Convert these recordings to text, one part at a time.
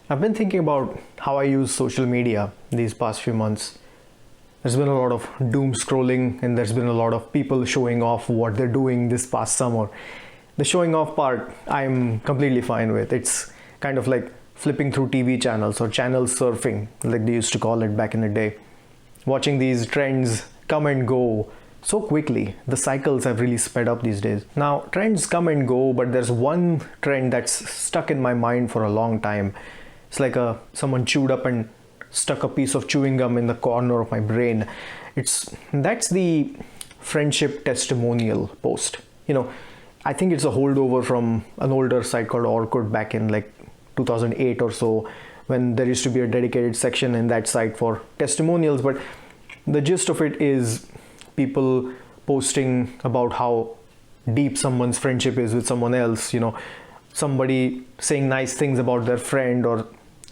I've been thinking about how I use social media these past few months. There's been a lot of doom scrolling, and there's been a lot of people showing off what they're doing this past summer. The showing off part, I'm completely fine with. It's kind of like flipping through TV channels or channel surfing, like they used to call it back in the day. Watching these trends come and go so quickly. The cycles have really sped up these days. Now, trends come and go, but there's one trend that's stuck in my mind for a long time. It's like someone chewed up and stuck a piece of chewing gum in the corner of my brain. That's the friendship testimonial post. I think it's a holdover from an older site called Orkut back in like 2008 or so, when there used to be a dedicated section in that site for testimonials. But the gist of it is people posting about how deep someone's friendship is with someone else. Somebody saying nice things about their friend or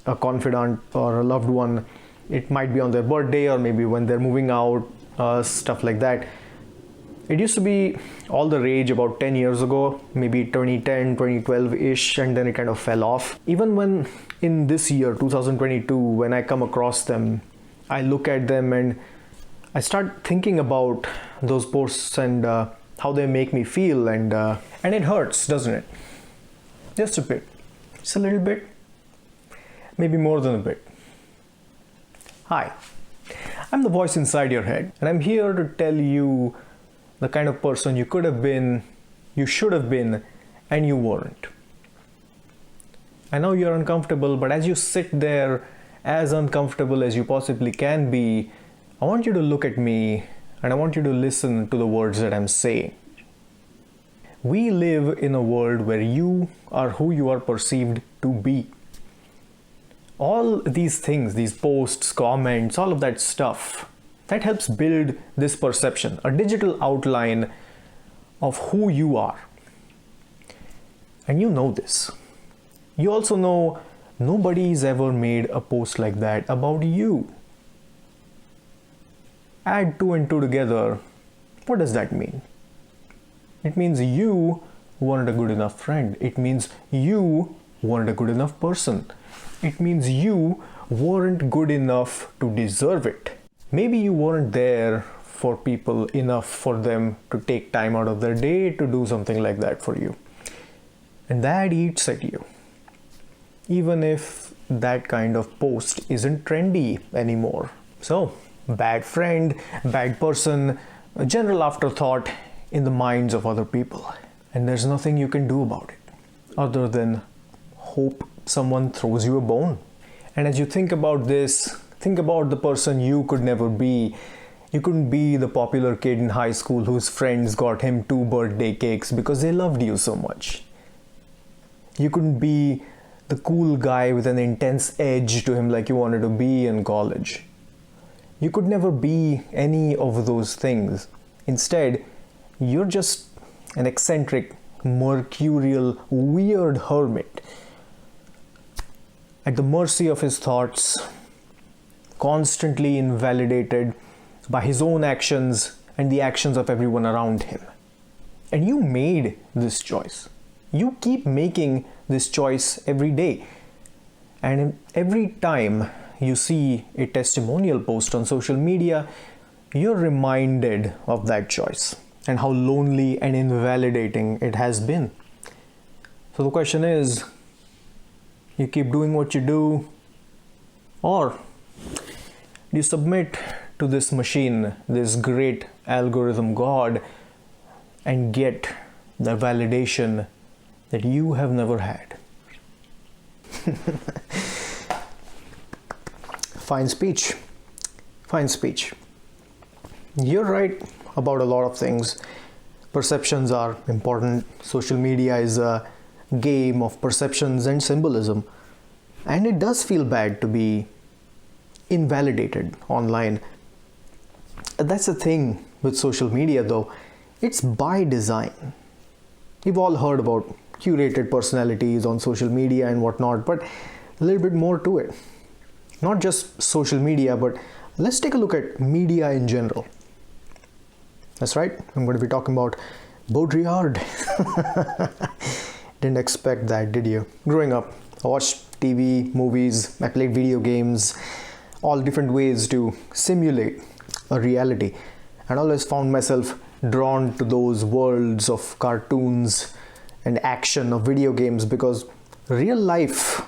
a confidant or a loved one. It might be on their birthday or maybe when they're moving out, stuff like that. It used to be all the rage about 10 years ago, maybe 2010, 2012-ish, and then it kind of fell off. Even when in this year, 2022, when I come across them, I look at them and I start thinking about those posts and how they make me feel, and it hurts, doesn't it? Just a bit. Just a little bit. Maybe more than a bit. Hi, I'm the voice inside your head, and I'm here to tell you the kind of person you could have been, you should have been, and you weren't. I know you're uncomfortable, but as you sit there, as uncomfortable as you possibly can be, I want you to look at me and I want you to listen to the words that I'm saying. We live in a world where you are who you are perceived to be. All these things, these posts, comments, all of that stuff, that helps build this perception, a digital outline of who you are. And you know this. You also know nobody's ever made a post like that about you. Add 2 and 2 together, what does that mean? It means you weren't a good enough friend. It means you weren't a good enough person. It means you weren't good enough to deserve it. Maybe you weren't there for people enough for them to take time out of their day to do something like that for you. And that eats at you. Even if that kind of post isn't trendy anymore. So, bad friend, bad person, a general afterthought in the minds of other people. And there's nothing you can do about it other than hope someone throws you a bone. And as you think about this, think about the person you could never be. You couldn't be the popular kid in high school whose friends got him 2 birthday cakes because they loved you so much. You couldn't be the cool guy with an intense edge to him like you wanted to be in college. You could never be any of those things. Instead, you're just an eccentric, mercurial, weird hermit at the mercy of his thoughts, constantly invalidated by his own actions and the actions of everyone around him. And you made this choice. You keep making this choice every day. And every time you see a testimonial post on social media, you're reminded of that choice and how lonely and invalidating it has been. So the question is, you keep doing what you do, or you submit to this machine, this great algorithm god, and get the validation that you have never had. Fine speech. Fine speech. You're right about a lot of things. Perceptions are important. Social media is a game of perceptions and symbolism. And it does feel bad to be invalidated online. That's the thing with social media though. It's by design. We've all heard about curated personalities on social media and whatnot, but a little bit more to it. Not just social media, but let's take a look at media in general. That's right, I'm going to be talking about Baudrillard. Didn't expect that, did you? Growing up, I watched TV, movies, I played video games, all different ways to simulate a reality. And always found myself drawn to those worlds of cartoons and action of video games because real life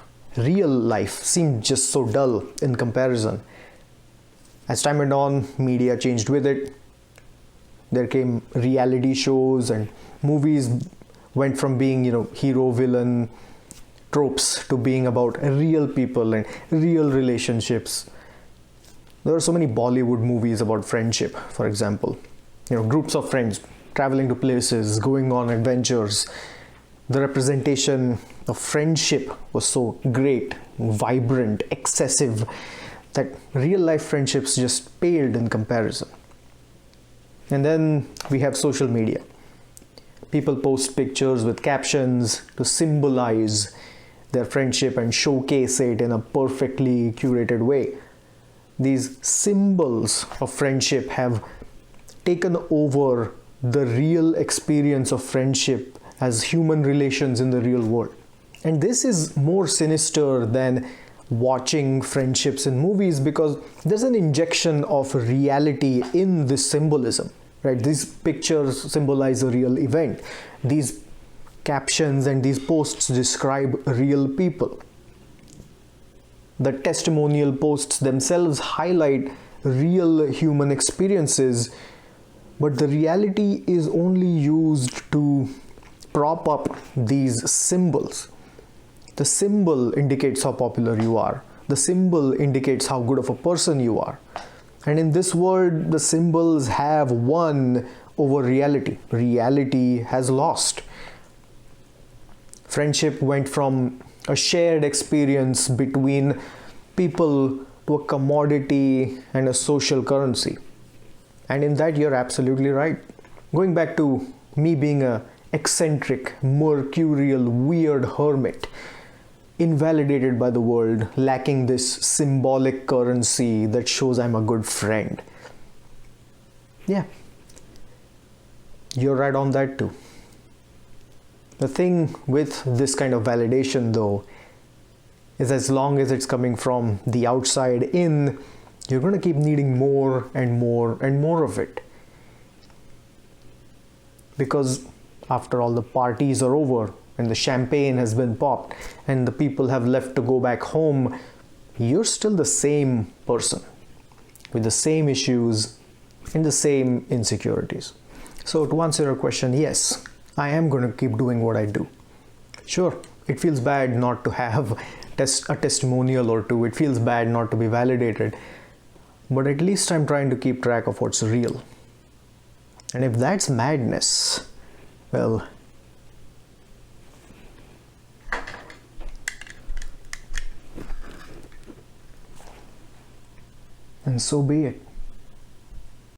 seemed just so dull in comparison. As time went on, media changed with it. There came reality shows and movies went from being, hero villain tropes to being about real people and real relationships. There are so many Bollywood movies about friendship, for example. Groups of friends traveling to places, going on adventures. The representation of friendship was so great, vibrant, excessive, that real life friendships just paled in comparison. And then we have social media. People post pictures with captions to symbolize their friendship and showcase it in a perfectly curated way. These symbols of friendship have taken over the real experience of friendship as human relations in the real world. And this is more sinister than watching friendships in movies because there's an injection of reality in this symbolism, right? These pictures symbolize a real event. These captions and these posts describe real people. The testimonial posts themselves highlight real human experiences, but the reality is only used to prop up these symbols. The symbol indicates how popular you are. The symbol indicates how good of a person you are. And in this world, the symbols have won over reality. Reality has lost. Friendship went from a shared experience between people to a commodity and a social currency. And in that, you're absolutely right. Going back to me being a eccentric, mercurial, weird hermit, invalidated by the world, lacking this symbolic currency that shows I'm a good friend. Yeah, you're right on that too. The thing with this kind of validation though is as long as it's coming from the outside in, you're going to keep needing more and more and more of it. Because after all, the parties are over and the champagne has been popped and the people have left to go back home, you're still the same person with the same issues and the same insecurities. So to answer your question, yes, I am going to keep doing what I do. Sure, it feels bad not to have a testimonial or two. It feels bad not to be validated. But at least I'm trying to keep track of what's real. And if that's madness, well, and so be it.